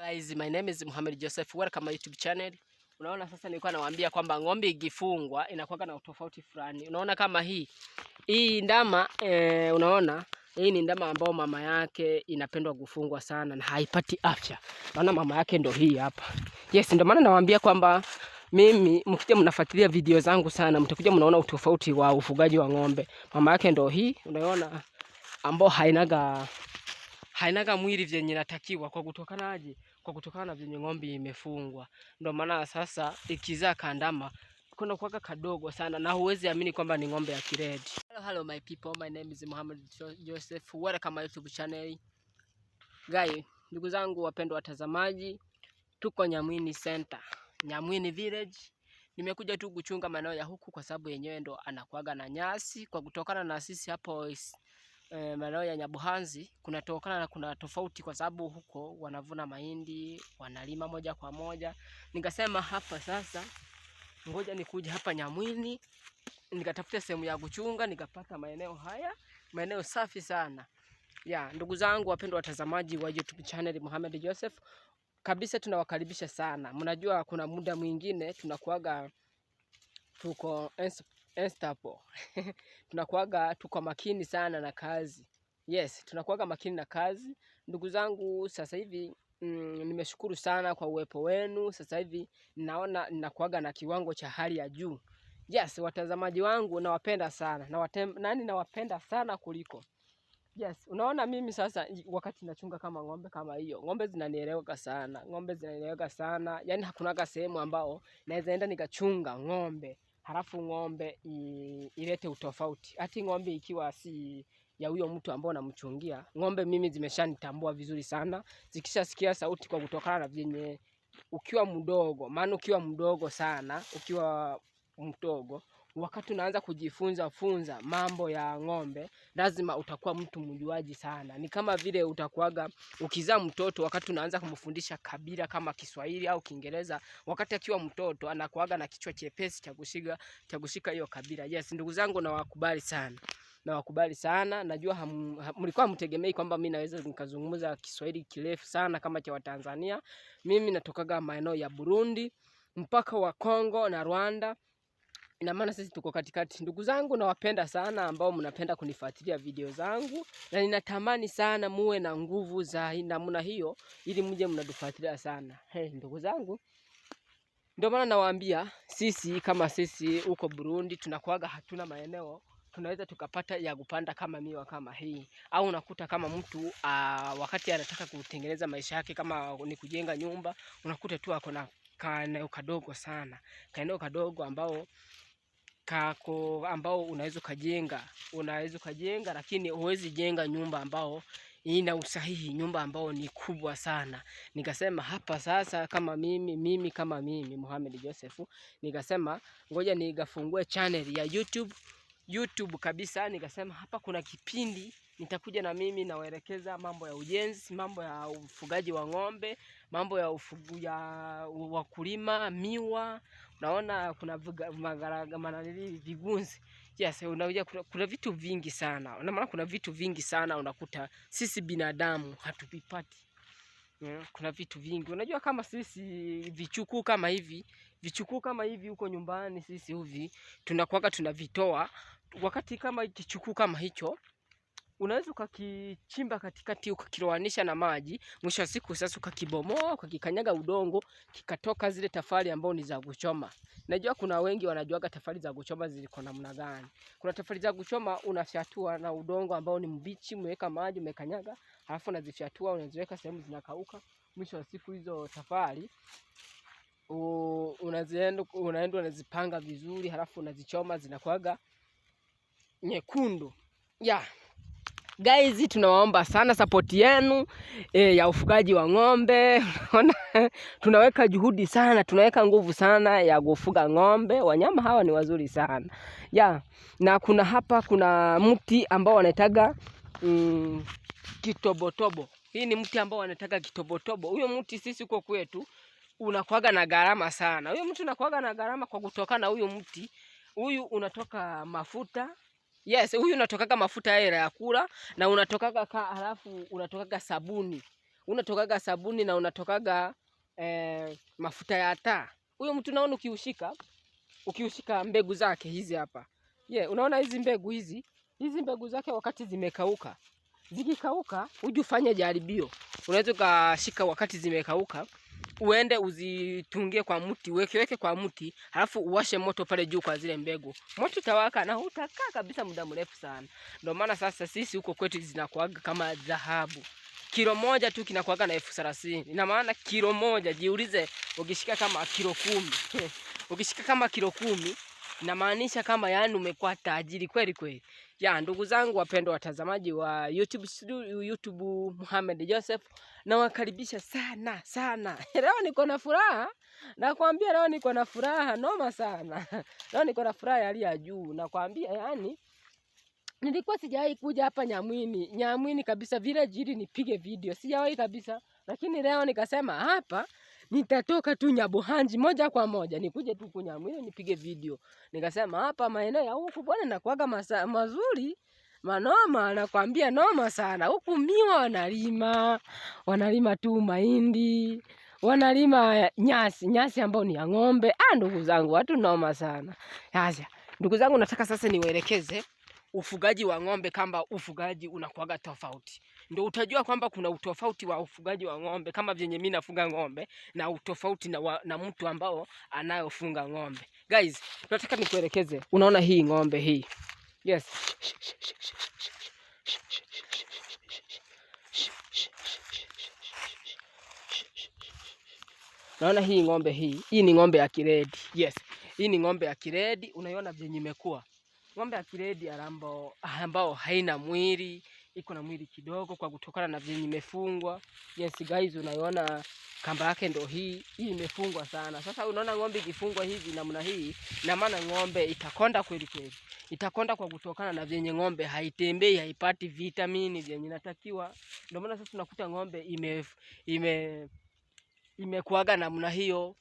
Guys, my name is Mohamed Joseph. Welcome my YouTube channel. Unaona sasa nilikuwa nawaambia kwamba ng'ombe ikifungwa inakuwa na utofauti fulani. Unaona kama hii ndama unaona hii ni ndama ambao mama yake inapendwa kufungwa sana na haipati afya. Unaona mama yake ndio hii hapa. Yes, ndio maana nawaambia kwamba mimi mkija mnafuatilia video zangu sana mtakuja mnaona utofauti wa ufugaji wa ng'ombe. Mama yake ndio hii, unaona ambao hainaga mwili vyenye natakiwa kwa kutokana na vyenye ng'ombe imefungwa. Ndio maana sasa ikizaa kandama kuna kuwaka kadogo sana na huwezi amini kwamba ni ng'ombe ya kiredi. Hello my people, my name is Mohamed Joseph. Welcome my YouTube channel. Guys, ndugu zangu wapendwa watazamaji, tuko Nyamwini Center, Nyamwini Village. Nimekuja tu kuchunga maeneo ya huku kwa sababu yenyewe ndo anakuaga na nyasi kwa kutokana na sisi hapo maeneo ya Nyabuhanzi kuna tofauti kwa sababu huko wanavuna mahindi, wanalima moja kwa moja. Nikasema hapa sasa ngoja nikuje hapa Nyamwini nikatafuta sehemu ya kuchunga, nikapata maeneo haya, maeneo safi sana. Ndugu zangu wapendwa watazamaji wa YouTube channel Mohamed Joseph, kabisa tunawakaribisha sana. Mnajua kuna muda mwingine tunakuaga tuko Estapo. Tunakuaga tuko makini sana na kazi. Yes, tunakuaga makini na kazi. Ndugu zangu sasa hivi nimeshukuru sana kwa uwepo wenu. Sasa hivi naona ninakuaga na kiwango cha hali ya juu. Yes, watazamaji wangu nawapenda sana. Nawapenda sana kuliko. Yes, unaona mimi sasa wakati nachunga kama ng'ombe kama hiyo, ng'ombe zinanieleweka sana. Yaani hakunaga sehemu ambao naweza enda nikachunga ng'ombe halafu ng'ombe ilete utofauti. Hati ng'ombe ikiwa si ya huyo mtu ambao namchungia, ng'ombe mimi zimeshanitambua vizuri sana. Zikishasikia sauti kwa kutokana na vyenye ukiwa mdogo, maana ukiwa mdogo sana, ukiwa mdogo wakati unaanza kujifunza mambo ya ng'ombe, lazima utakuwa mtu mjuaji sana. Ni kama vile utakuaga ukizaa mtoto wakati unaanza kumfundisha kabila kama Kiswahili au Kiingereza, wakati akiwa mtoto anakuaga na kichwa chepesi cha kushika hiyo kabila. Yes, ndugu zangu nawakubali sana. Najua mlikuwa mtegemei kwamba mimi naweza nikazungumza Kiswahili kirefu sana kama cha Watanzania. Mimi natokaga maeneo ya Burundi, mpaka wa Kongo na Rwanda. Ina maana sisi tuko katikati. Ndugu zangu nawapenda sana ambao mnapenda kunifuatilia video zangu, na ninatamani sana muwe na nguvu za namna hiyo ili mje mnatufuatilia sana. Ndugu zangu, ndio maana nawaambia sisi huko Burundi tunakuaga hatuna maeneo tunaweza tukapata ya kupanda kama miwa kama hii, au unakuta kama mtu wakati anataka kutengeneza maisha yake kama ni kujenga nyumba, unakuta tu ako na kaeneo kadogo sana, kaeneo kadogo ambao unaweza kujenga, lakini huwezi jenga nyumba ambao ina usahihi, nyumba ambao ni kubwa sana. Nikasema hapa sasa kama mimi Mohamed Joseph, nikasema ngoja nigafungue channel ya YouTube kabisa. Nikasema hapa kuna kipindi nitakuja na mimi nawaelekeza mambo ya ujenzi, mambo ya ufugaji wa ng'ombe, mambo ya wakulima miwa. Unaona kuna vigunzi. Yes, unajua kuna vitu vingi sana. Maana kuna vitu vingi sana unakuta sisi binadamu hatupipati. Kuna vitu vingi. Unajua kama sisi vichukuu kama hivi huko nyumbani sisi hivi tunakuaga tunavitoa. Wakati kama kichukuu kama hicho unaweza ukakichimba katikati ukakilowanisha na maji, mwisho wa siku sasa ukakibomoa ukakikanyaga udongo kikatoka zile tafari ambao ni za kuchoma. Najua kuna wengi wanajuaga tafari za kuchoma ziliko namna gani. Kuna tafari za kuchoma unafyatua na udongo ambao ni mbichi, umeweka maji umekanyaga, halafu unazifyatua unaziweka sehemu zinakauka. Mwisho wa siku hizo tafari unaenda unazipanga vizuri, halafu unazichoma zinakuaga nyekundu. Guys, tunawaomba sana support yenu ya ufugaji wa ng'ombe. Tunaweka juhudi sana, tunaweka nguvu sana ya kufuga ng'ombe. Wanyama hawa ni wazuri sana. Na kuna mti ambao wanaitaga kitobotobo. Hii ni mti ambao wanaitaga kitobotobo. Huyo mti sisi huko kwetu unakuaga na gharama sana. Huyo mti unakuaga na gharama kwa kutokana huyo mti. Huyu unatoka mafuta. Yes, huyu unatokaga mafuta ya kula na unatokaga halafu unatokaga sabuni. unatokaga sabuni na unatokaga mafuta ya taa. Huyo mtu naona ukiushika mbegu zake hizi hapa. Unaona hizi mbegu hizi mbegu zake wakati zimekauka. Zikikauka, uje ufanye jaribio. Unaweza ukashika wakati zimekauka, uende uzitungie kwa mti, weke kwa mti, halafu uwashe moto pale juu kwa zile mbegu. Moto utawaka na utakaa kabisa muda mrefu sana. Ndio maana sasa sisi huko kwetu zinakuaga kama dhahabu. Kilo moja tu kinakuaga na 30,000. Ina maana kilo moja, jiulize ukishika kama kilo 10. Ukishika kama kilo 10, inamaanisha kama yani umekuwa tajiri kweli kweli. Ndugu zangu wapendwa watazamaji wa YouTube Mohamed Joseph, na wakaribisha sana sana. Leo niko na furaha. Nakwambia leo niko na furaha noma sana. Leo niko na furaha ya hali ya juu. Nakwambia yani nilikuwa sijawahi kuja hapa Nyamwini kabisa village ili nipige video. Sijawahi kabisa. Lakini leo nikasema hapa nitatoka tu Nyabohanji moja kwa moja nikuje tu Nyamwini nipige video. Nikasema hapa maeneo ya huku bwana nakuaga mazuri manoma, nakwambia noma sana. Huku miwa wanalima tu mahindi, wanalima nyasi ambao ni ya ng'ombe. Ndugu zangu watu noma sana. Sasa ndugu zangu nataka sasa niwaelekeze ufugaji wa ng'ombe kama ufugaji unakuaga tofauti. Ndio utajua kwamba kuna utofauti wa ufugaji wa ng'ombe kama vyenye mimi nafuga ng'ombe na utofauti na mtu ambao anayofunga ng'ombe. Guys, nataka nikuelekeze. Unaona hii ng'ombe hii? Yes. Naona hii ng'ombe hii. Hii ni ng'ombe ya kiredi. Yes. Hii ni ng'ombe ya kiredi. Unaiona vyenye imekuwa. Ng'ombe ya kiredi ambao haina mwili, iko na mwili kidogo kwa kutokana na vyenye imefungwa. Yes guys, unaiona kamba yake ndio hii imefungwa sana. Sasa unaona ng'ombe ikifungwa hivi namna hii, na maana ng'ombe itakonda kweli kweli. Itakonda kwa kutokana na vyenye ng'ombe haitembei, haipati vitamini vyenye inatakiwa. Ndio maana sasa tunakuta ng'ombe imekuaga namna hiyo.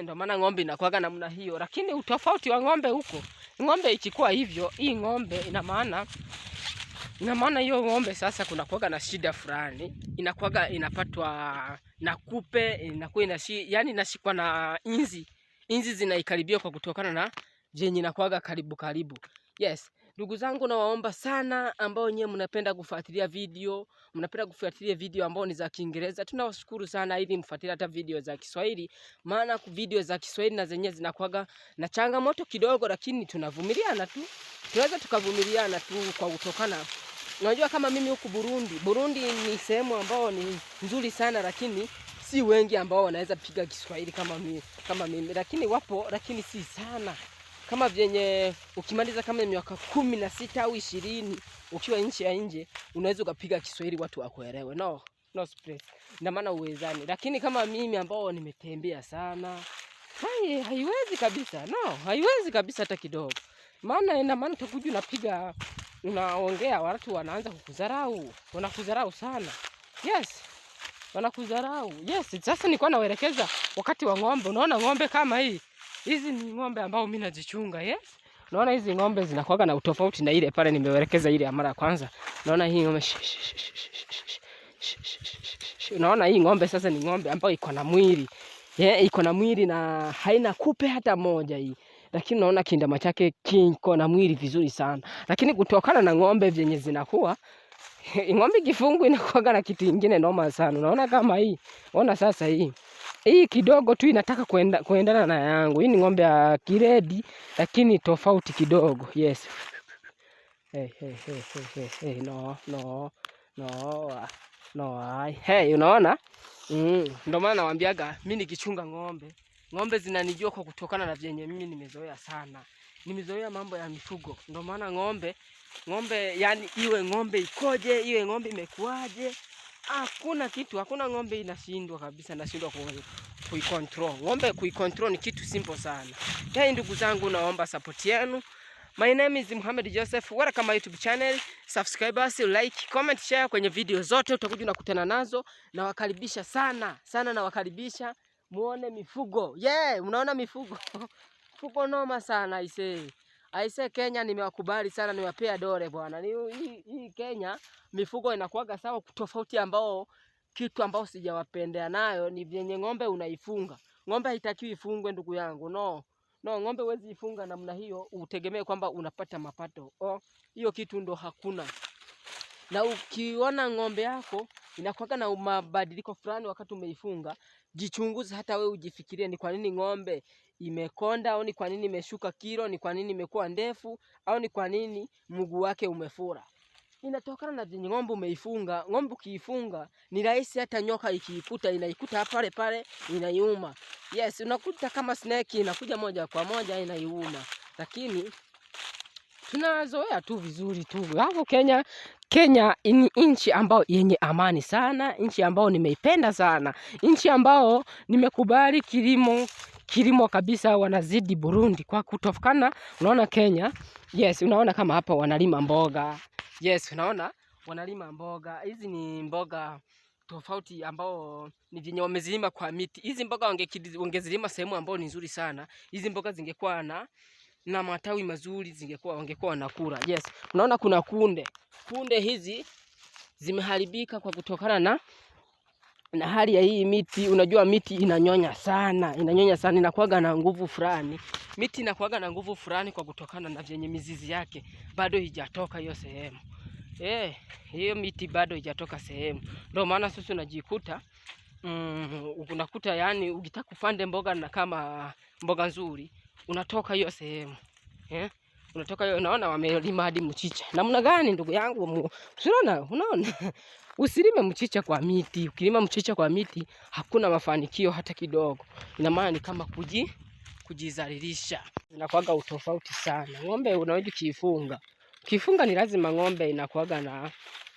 Ndio maana ng'ombe inakuaga namna hiyo. Lakini utofauti wa ng'ombe huko, ng'ombe ikikuwa hivyo, hii ng'ombe ina maana hiyo ng'ombe sasa kuna kuaga na shida fulani. Inakuaga inapatwa na kupe, inakuwa yani inashikwa na inzi. Inzi zinaikaribia kwa kutokana na jenye inakuaga karibu. Yes. Ndugu zangu nawaomba sana ambao nyewe mnapenda kufuatilia video ambao ni za Kiingereza. Tunawashukuru sana ili mfuatilie hata video za Kiswahili. Maana video za Kiswahili na zenyewe zinakuaga na changamoto kidogo, lakini tunavumiliana tu. Tunaweza tukavumiliana tu kwa kutokana. Unajua kama mimi huku Burundi ni sehemu ambao ni nzuri sana, lakini si wengi ambao wanaweza piga Kiswahili kama mimi. Lakini wapo, lakini si sana. Kama vyenye ukimaliza kama miaka 16 au 20 ukiwa nchi ya nje, unaweza ukapiga Kiswahili watu wakuelewe. No stress. Ndio maana uwezani. Lakini kama mimi ambao nimetembea sana, haiwezi kabisa. No, haiwezi kabisa hata kidogo. Maana ina maana utakuja unapiga, unaongea watu wanaanza kukudharau. Wanakudharau sana. Yes. Wanakudharau. Yes, sasa nilikuwa naelekeza wakati wa ng'ombe. Unaona ng'ombe kama hii? Hizi ni ng'ombe ambao mimi nazichunga. Yes. Unaona hizi ng'ombe zinakuaga na utofauti na ile pale nimeelekeza ile ya mara ya kwanza. Unaona hii ng'ombe. Unaona hii ng'ombe sasa ni ng'ombe ambao iko na mwili. Iko na mwili na haina kupe hata moja hii. Lakini unaona kindama chake kiko na mwili vizuri sana. Lakini kutokana na ng'ombe vyenye zinakuwa, ng'ombe kifungu inakuaga na kitu kingine noma sana. Unaona kama hii. Ona sasa hii. Hii kidogo tu inataka kuendana na yangu. Hii ni ng'ombe ya kiredi lakini tofauti kidogo. Yes. No. Hey, unaona? Ndio maana nawaambiaga mimi nikichunga ng'ombe zinanijua kwa kutokana na vyenye mimi nimezoea sana. Nimezoea mambo ya mifugo. Ndio maana ng'ombe yani iwe ng'ombe ikoje, iwe ng'ombe imekuaje, hakuna ng'ombe inashindwa kabisa, nashindwa kuicontrol. Ng'ombe kuicontrol ni kitu simple sana. Ndugu zangu naomba support yenu. My name is Mohamed Joseph. Welcome my YouTube channel. Subscribe us, like, comment, share kwenye video zote utakuja unakutana nazo. Na wakaribisha sana na wakaribisha muone mifugo. Unaona mifugo? Mifugo noma sana I say. Aise Kenya nimewakubali sana, niwapea dole bwana. Hii Kenya mifugo inakuaga sawa, tofauti ambao kitu ambao sijawapendea nayo ni vyenye ng'ombe unaifunga. Ng'ombe haitakiwi ifungwe ndugu yangu. No, ng'ombe huwezi ifunga namna hiyo utegemee kwamba unapata mapato. Hiyo kitu ndo hakuna. Na ukiona ng'ombe yako inakuwa na mabadiliko fulani wakati umeifunga, jichunguze hata wewe ujifikirie ni kwa nini ng'ombe imekonda, au ni kwa nini imeshuka kilo, ni kwa nini imekuwa ndefu, au ni kwa nini mguu wake umefura. Inatokana na jinsi ng'ombe umeifunga. Ng'ombe ukiifunga ni rahisi hata nyoka ikiikuta inaikuta pale pale inaiuma. Yes, unakuta kama snake inakuja moja kwa moja inaiuma. Lakini tunazoea tu vizuri tu. Hapo Kenya ni nchi ambao yenye amani sana, nchi ambao nimeipenda sana, nchi ambao nimekubali kilimo kabisa, wanazidi Burundi kwa kutokana. Unaona Kenya, yes, unaona kama hapa wanalima mboga. Yes, unaona wanalima mboga. Hizi ni mboga tofauti ambao ni vyenye wamezilima kwa miti. Hizi mboga wangezilima sehemu ambao ni nzuri sana. Hizi mboga zingekuwa na matawi mazuri, wangekuwa wanakula. Yes, unaona kuna kunde. Kunde hizi zimeharibika kwa kutokana na hali ya hii miti. Unajua miti inanyonya sana, inakuwaga na nguvu fulani. Miti inakuwaga na nguvu fulani kwa kutokana na vyenye mizizi yake bado haijatoka hiyo sehemu. Hiyo miti bado haijatoka sehemu. Ndio maana sisi unajikuta unakuta yani ukitaka kupanda mboga na kama mboga nzuri unatoka hiyo sehemu. Unatoka hiyo, unaona wamelima hadi mchicha. Namna gani ndugu yangu? Unaona? Usilime mchicha kwa miti. Ukilima mchicha kwa miti hakuna mafanikio hata kidogo. Ina maana ni kama kujizalilisha. Inakuwaga utofauti sana. Ng'ombe unaweza kifunga ni lazima ng'ombe inakuwaga na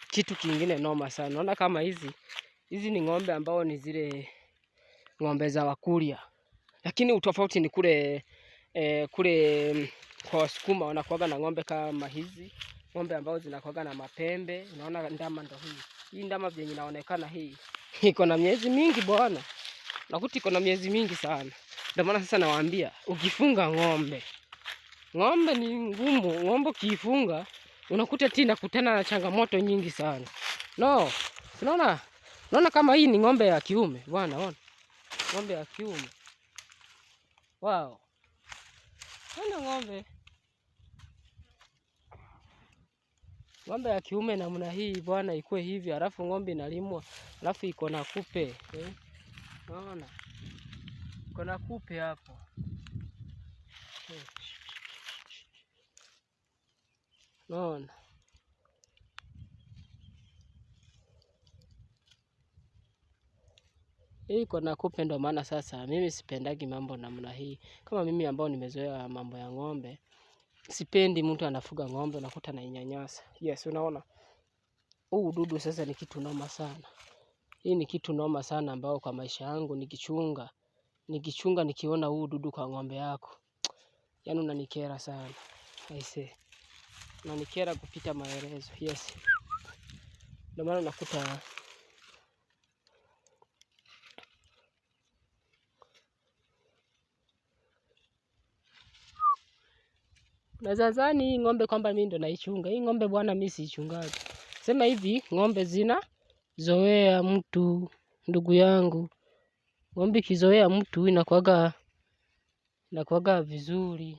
kitu kingine noma sana. Unaona kama hizi ni ng'ombe ambao ni zile ng'ombe za wakulia. Lakini utofauti ni kule kwa Wasukuma wanakuwaga na ng'ombe kama hizi, ng'ombe ambao zinakuwaga na mapembe. Unaona ndama ndo hii ndama vyenye inaonekana hii iko na miezi mingi bwana. Nakuti iko na miezi mingi sana. Ndio maana sasa nawaambia ukifunga ng'ombe ni ngumu. Ng'ombe ukifunga unakuta tena kutana na changamoto nyingi sana. Unaona kama hii ni ng'ombe ya kiume bwana. Ona ng'ombe ya kiume. Wow. Ng'ombe ya kiume namna hii bwana ikuwe hivi, alafu ng'ombe inalimwa, alafu iko na kupe. Unaona? Iko na kupe hapo. Unaona? Iko na kupe, ndo maana sasa mimi sipendagi mambo namna hii. Kama mimi ambao nimezoea mambo ya ng'ombe, sipendi mtu anafuga ng'ombe unakuta na inyanyasa. Yes, unaona? Huu dudu sasa ni kitu noma sana. Hii ni kitu noma sana ambao kwa maisha yangu nikichunga nikiona huu dudu kwa ng'ombe yako. Yaani unanikera sana. Aise. Unanikera kupita maelezo. Yes. Ndio maana nakuta nazazani hii ng'ombe kwamba mimi ndo naichunga. Hii ng'ombe bwana mimi siichungaji. Sema hivi ng'ombe zoea mtu ndugu yangu. Ng'ombe kizoea mtu inakuwaga vizuri.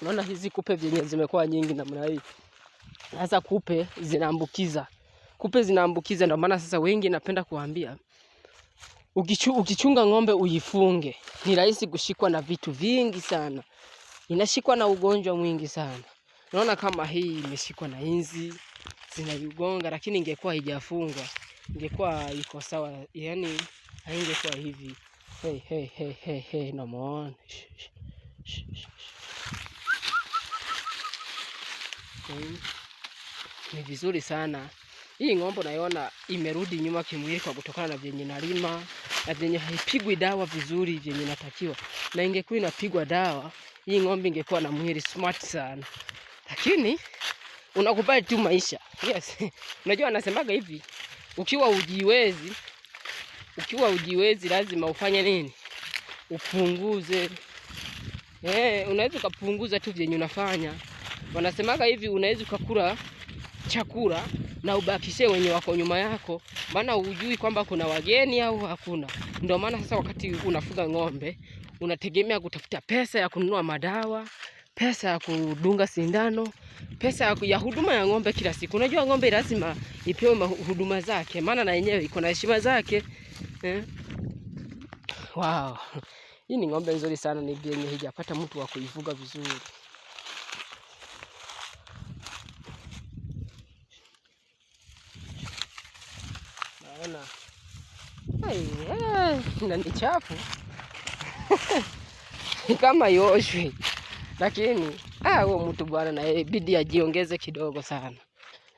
Unaona hizi kupe vyenye zimekuwa nyingi namna hii. Sasa kupe zinaambukiza. Ndio maana sasa wengi napenda kuambia ukichunga ng'ombe uifunge. Ni rahisi kushikwa na vitu vingi sana. Inashikwa na ugonjwa mwingi sana. Unaona kama hii imeshikwa na inzi, zinaigonga, lakini ingekuwa haijafungwa, ingekuwa iko sawa. Yaani haingekuwa hivi. Hey, namuona. Ni vizuri sana. Hii ng'ombe naiona imerudi nyuma kimwili kwa kutokana na vyenye nalima na vyenye haipigwi dawa vizuri vyenye inatakiwa. Na ingekuwa inapigwa dawa, hii ng'ombe ingekuwa na mwili smart sana. Lakini unakubali tu maisha. Yes. Unajua anasemaga hivi, ukiwa ujiwezi lazima ufanye nini? Upunguze. Unaweza kupunguza tu vyenye unafanya. Wanasemaga hivi, unaweza ukakula chakula na ubakishe wenye wako nyuma yako, maana hujui kwamba kuna wageni au hakuna. Ndio maana sasa wakati unafuga ng'ombe unategemea kutafuta pesa ya kununua madawa, pesa ya kudunga sindano, pesa ya huduma ya ng'ombe kila siku. Unajua ng'ombe lazima ipewe huduma zake, maana na yenyewe iko na heshima zake. Wow. Hii ni ng'ombe nzuri sana, ni yenye hijapata mtu wa kuifuga vizuri. Naona na ni chafu kama yoshwi, lakini huo mtu bwana na bidii ajiongeze kidogo sana.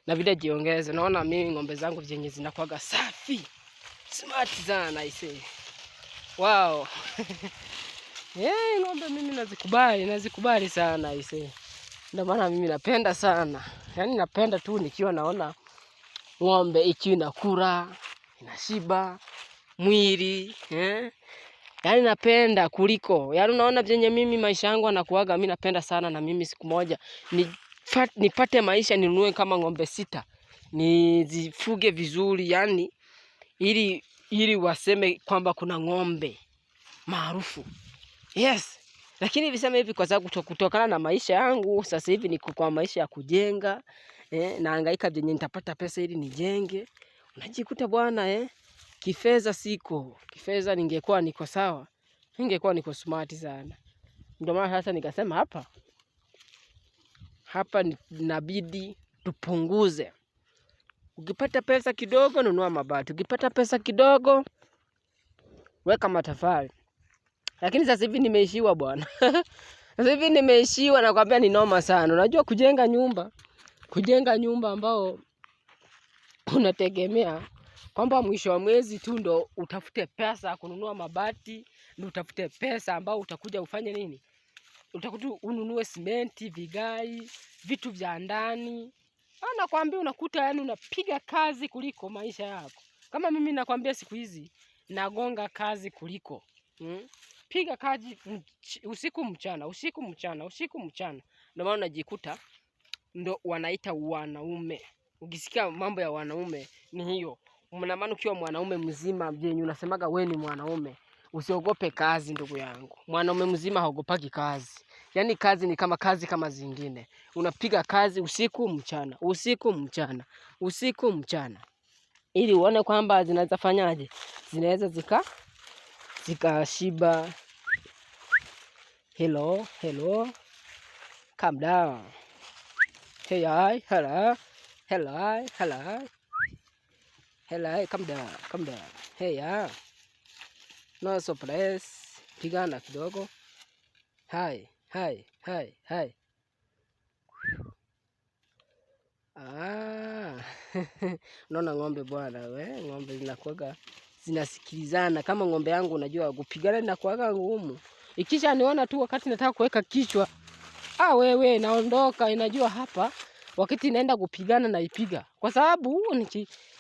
Na bidii ajiongeze. Naona mimi ng'ombe zangu zenye zinakuaga safi, smart sana aisee. Wow. Ng'ombe mimi nazikubali sana aisee. Ndio maana mimi napenda sana. Yaani napenda tu nikiwa naona ng'ombe ikiwa inakula, inashiba mwili, Yaani napenda kuliko. Yaani unaona vyenye mimi maisha yangu anakuaga, mimi napenda sana na mimi siku moja nipate maisha ninunue kama ng'ombe 6. Nizifuge vizuri, yani ili waseme kwamba kuna ng'ombe maarufu. Yes. Lakini visema hivi kwa sababu kutokana na maisha yangu sasa hivi niko kwa maisha ya kujenga, nahangaika vyenye nitapata pesa ili nijenge. Unajikuta bwana kifedha siko. Kifedha ningekuwa niko sawa, ningekuwa niko smart sana. Ndio maana sasa nikasema hapa inabidi tupunguze. Ukipata pesa kidogo nunua mabati, ukipata pesa kidogo weka matofali. Lakini sasa hivi nimeishiwa bwana. Sasa hivi nimeishiwa, nakwambia ni noma sana. Unajua kujenga nyumba ambao unategemea kwamba mwisho wa mwezi tu ndo utafute pesa kununua mabati, ndo utafute pesa ambao utakuja ufanye nini? Utakuta ununue simenti, vigai, vitu vya ndani. Nakwambia unakuta yani unapiga kazi kuliko maisha yako. Kama mimi nakwambia siku hizi nagonga kazi kuliko. Piga kazi usiku mchana. Ndio maana unajikuta ndo wanaita wanaume. Ukisikia mambo ya wanaume ni hiyo. Maana ukiwa mwanaume mzima vyenye unasemaga wewe ni mwanaume, usiogope kazi ndugu yangu. Mwanaume mzima haogopaki kazi. Yaani kazi ni kama kazi kama zingine. Unapiga kazi usiku mchana. Ili uone kwamba zinaweza fanyaje? Zinaweza zikashiba. Hello. Calm down. Hey, hello. Calm down. Hey, no surprise. Pigana kidogo. Hai. Unaona ng'ombe bwana ng'ombe zinakuaga zinasikilizana. Kama ng'ombe yangu unajua kupigana inakuaga ngumu. Ikisha niona tu wakati nataka kuweka kichwa, wewe naondoka, inajua hapa wakati inaenda kupigana naipiga. Kwa sababu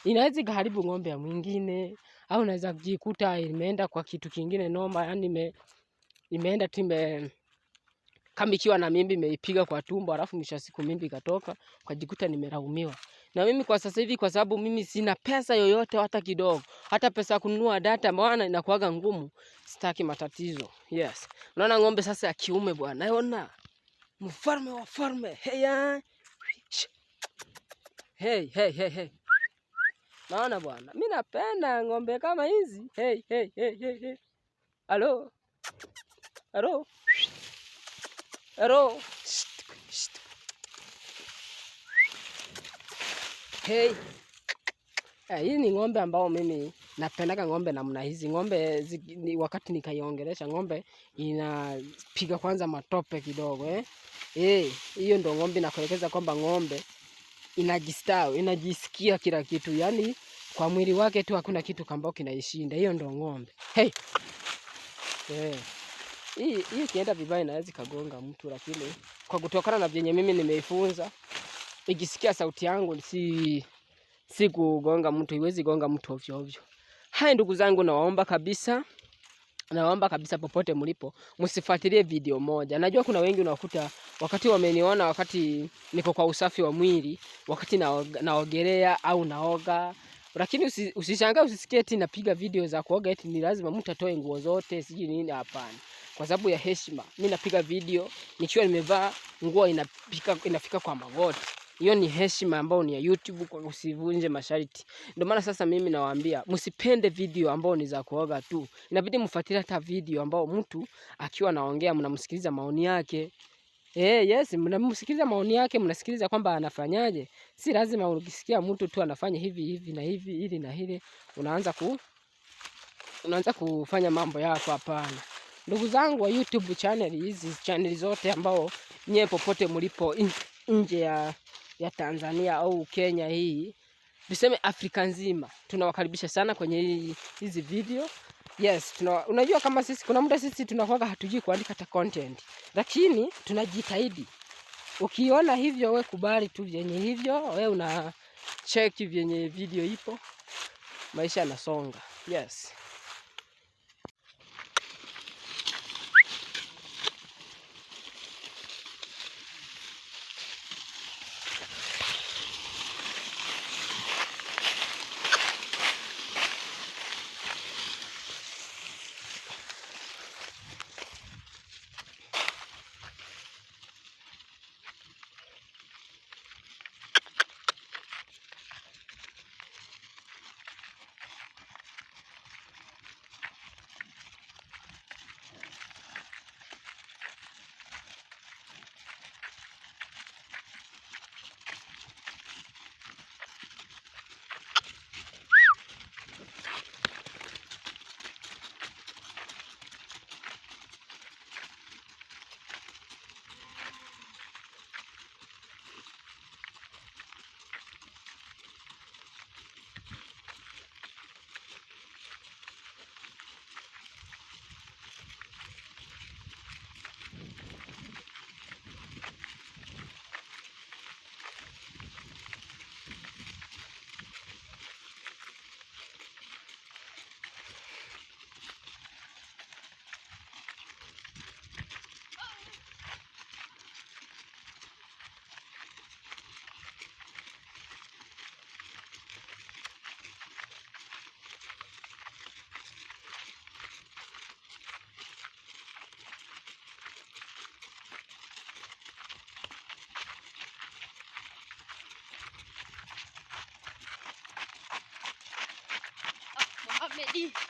inaweza kuharibu ng'ombe ya mwingine, au unaweza kujikuta imeenda kwa kitu kingine noma, yani imeenda time kama ikiwa na mimbi imeipiga kwa tumbo, alafu mwisho siku mimbi ikatoka, ukajikuta nimelaumiwa. Na mimi kwa sasa hivi kwa sababu mimi sina pesa yoyote hata kidogo, hata pesa ya kununua data maana inakuaga ngumu, sitaki matatizo. Yes. Unaona ng'ombe sasa ya kiume bwana. Naona mfalme wa falme. Hey. Naona bwana. Mimi napenda ng'ombe kama hizi. Hey. Hello. Hey. Hii ni ng'ombe ambao mimi napendaga ng'ombe namna hizi. Ng'ombe wakati nikaiongelesha ng'ombe inapiga kwanza matope kidogo hiyo ndio ng'ombe nakuelekeza kwamba ng'ombe inajistawi, inajisikia kila kitu. Yaani kwa mwili wake tu hakuna kitu kambao kinaishinda. Hiyo ndio ng'ombe. Hey. Hii kienda vibaya inaweza kagonga mtu, lakini kwa kutokana na vyenye mimi nimeifunza, ikisikia sauti yangu si kugonga mtu, iwezi gonga mtu ovyo. Hai ndugu zangu, nawaomba kabisa naomba kabisa popote mlipo msifuatilie video moja. Najua kuna wengi unakuta wakati wameniona wakati niko kwa usafi wa mwili, wakati naogelea au naoga. Lakini usishangae usisikie eti napiga video za kuoga eti ni lazima mtu atoe nguo zote, siji nini, hapana. Kwa sababu ya heshima, mimi napiga video nikiwa nimevaa nguo inafika kwa magoti. Hiyo ni heshima ambayo ni ya YouTube, kwa usivunje masharti. Ndio maana sasa mimi nawaambia msipende video ambayo ni za kuoga tu. Inabidi mfuatilie hata video ambayo mtu akiwa anaongea mnamsikiliza maoni yake. Yes, mnamsikiliza maoni yake, mnasikiliza kwamba anafanyaje. Si lazima ukisikia mtu tu anafanya hivi na hivi, hili na hili, unaanza kufanya mambo yako, hapana. Ndugu zangu wa YouTube channel, hizi channel zote ambao nyewe popote mlipo nje ya Tanzania au Kenya, hii tuseme Afrika nzima, tunawakaribisha sana kwenye hizi video. Yes, unajua kama sisi kuna muda sisi tunakuwa hatujui kuandika hata content, lakini tunajitahidi. Ukiona hivyo we kubali tu vyenye hivyo, we una check vyenye video ipo, maisha yanasonga. Yes.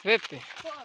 Vipi? Poa.